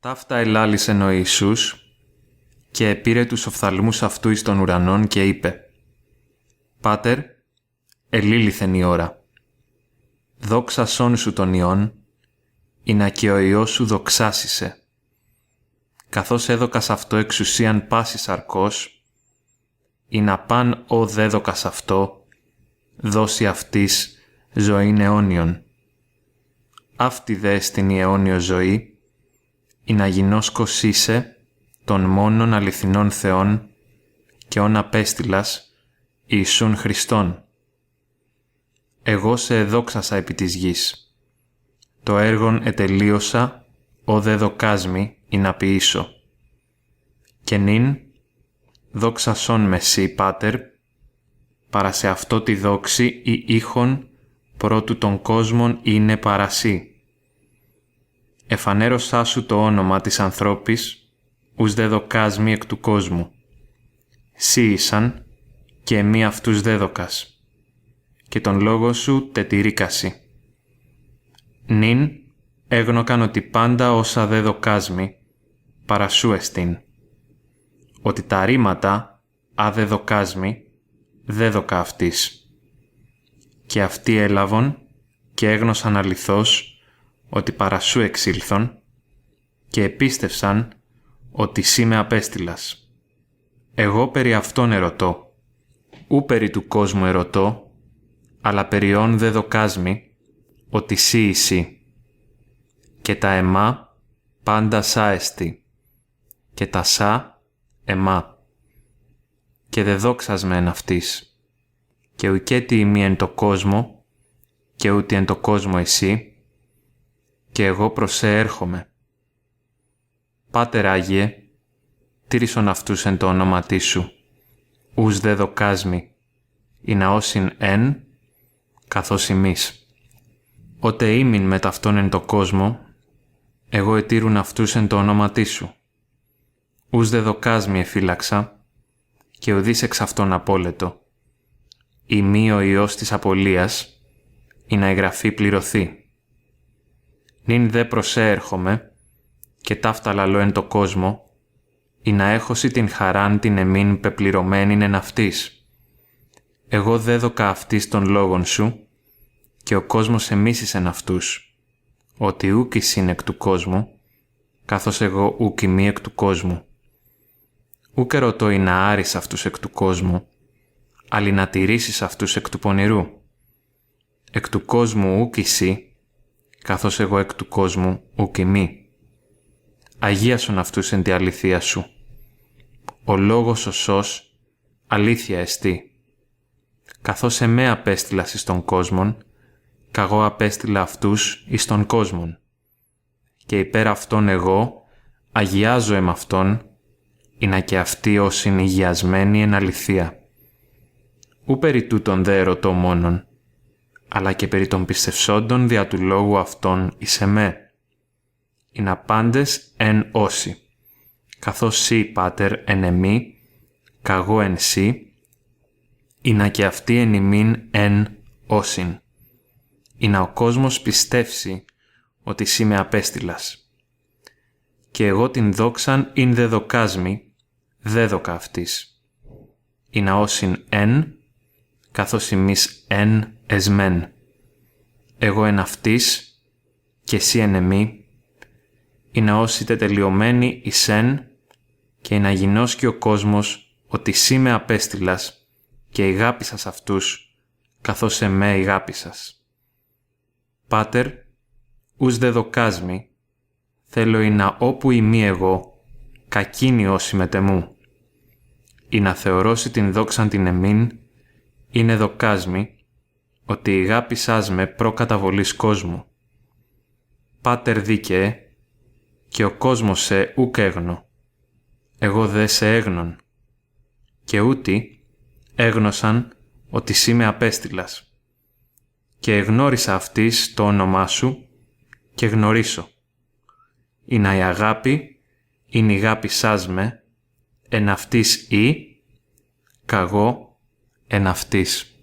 Ταύτα ελάλησεν ο Ιησούς και επήρε τους οφθαλμούς αυτού εις των ουρανών και είπε «Πάτερ, ελήλυθεν η ώρα. Δόξασόν σου τον Υιόν, ειναι και ο Υιός σου δοξάσισε. Καθώς έδωκας αυτό εξουσίαν πάσης σαρκός, ειναι παν ο δέδωκας αυτό, δώσει αυτής ζωήν αιώνιον. Αυτή δε στην η αιώνιο ζωή, ειναι γινώσκος είσαι των μόνον αληθινών Θεών και όν απέστειλας Ιησούν Χριστόν. Εγώ σε εδόξασα επί της γης. Το έργον ετελείωσα, ο δε δοκάσμη ή να ποιήσω. Και νυν, δόξασόν με σύ, Πάτερ, παρά σε αυτό τη δόξη ή ήχον πρώτου των κόσμων είναι παρασύ. Εφανέρωσά σου το όνομα της ανθρώπης, ους δε δοκάσμη εκ του κόσμου. Σύ ήσαν, και εμεί αυτούς δέδοκας, και τον λόγο σου τετηρίκασι. Νυν, έγνωκαν ότι πάντα όσα δε δοκάσμη, παρασού εστίν. Ότι τα ρήματα, α δε δοκάσμη, δέδοκα αυτής. Και αυτοί έλαβον και έγνωσαν αληθώς ότι παρασού εξήλθον και επίστευσαν ότι σύ με απέστειλας. Εγώ περί αυτόν ερωτώ, ου περί του κόσμου ερωτώ, αλλά περιόν δε δοκάσμη, ότι σύ εισί. Και τα εμά πάντα σά εστι, και τα σά εμά. Και δε δόξασμε εν αυτής, και ουκέτι ημί εν το κόσμο, και ούτι εν το κόσμο εσύ, και εγώ προς σε έρχομαι. Πάτερ Άγιε, τήρησον αυτούς εν το όνοματί σου, ους δε δοκάσμη, ή να όσιν εν, καθώς ημείς. Ότε ήμην με ταυτόν εν το κόσμο, εγώ ετήρουν αυτούς εν το όνοματί σου. Ους δε δοκάσμη εφύλαξα, και ουδείς εξ αυτόν απόλετο. Ημί ο Υιός της απολίας, ή να η γραφή πληρωθεί. Νυν δε προσέρχομαι, και ταύτα λαλώ εν το κόσμο, ή να έχωσι την χαράν την εμήν πεπληρωμένην εν αυτής. Εγώ δέδοκα αυτής των λόγων σου, και ο κόσμος εμίσησεν αυτούς, ότι ούκ εισήν εκ του κόσμου, καθώς εγώ ούκ ημί εκ του κόσμου. Ούκ ερωτώ ή να άρεις αυτούς εκ του κόσμου, αλλά να τηρήσεις αυτούς εκ του πονηρού. Εκ του κόσμου ούκ εισί, καθώς εγώ εκ του κόσμου ούκ ημί. Αγίασον αυτούς εν τη αληθεία σου. Ο λόγος ο σως αλήθεια εστί. Καθώς εμέ απέστειλας εις τον κόσμον, καγώ απέστειλα αυτούς εις τον κόσμον. Και υπέρ αυτόν εγώ αγιάζω εμ' αυτόν, ή να και αυτοί ως είναι υγιασμένοι εν αληθεία. Ου περί τούτον δε ερωτώ μόνον, αλλά και περί των πιστευσόντων δια του λόγου αυτών εις εμέ. Είναι απάντες εν όσοι, καθώς σύ, Πάτερ, εν εμεί, καγώ εν σύ, είναι και αυτοί εν ημίν εν όσην. Είναι ο κόσμος πιστεύσει ότι σύ με απέστειλας. Και εγώ την δόξαν ειν δε δοκάσμη, δέδοκα αυτής. Είναι όσην εν, καθώς ημείς εν εσμέν. Εγώ εν αυτής, και εσύ εν εμεί, είναι όσοι τετελειωμένοι εις εν, και να γινώσκει ο κόσμος ότι σύ με απέστειλας και ηγάπησας αυτούς, καθώς εμέ ηγάπησας. Πάτερ, ους δε δοκάσμη, θέλω ή να όπου ημί εγώ, κακίνοι όσοι μετεμού, ή να θεωρώσει την δόξαν την εμήν, είναι δοκάσμη, ότι ηγάπησάς με προκαταβολής κόσμου. Πάτερ δίκαιε, και ο κόσμος σε ούκ έγνω, εγώ δε σε έγνων, και ούτι έγνωσαν ότι σύ με απέστειλας. Και εγνώρισα αυτής το όνομά σου και γνωρίσω. Ή να η αγάπη είναι η αγάπησάς με, εν αυτής ή, καγώ εν αυτής.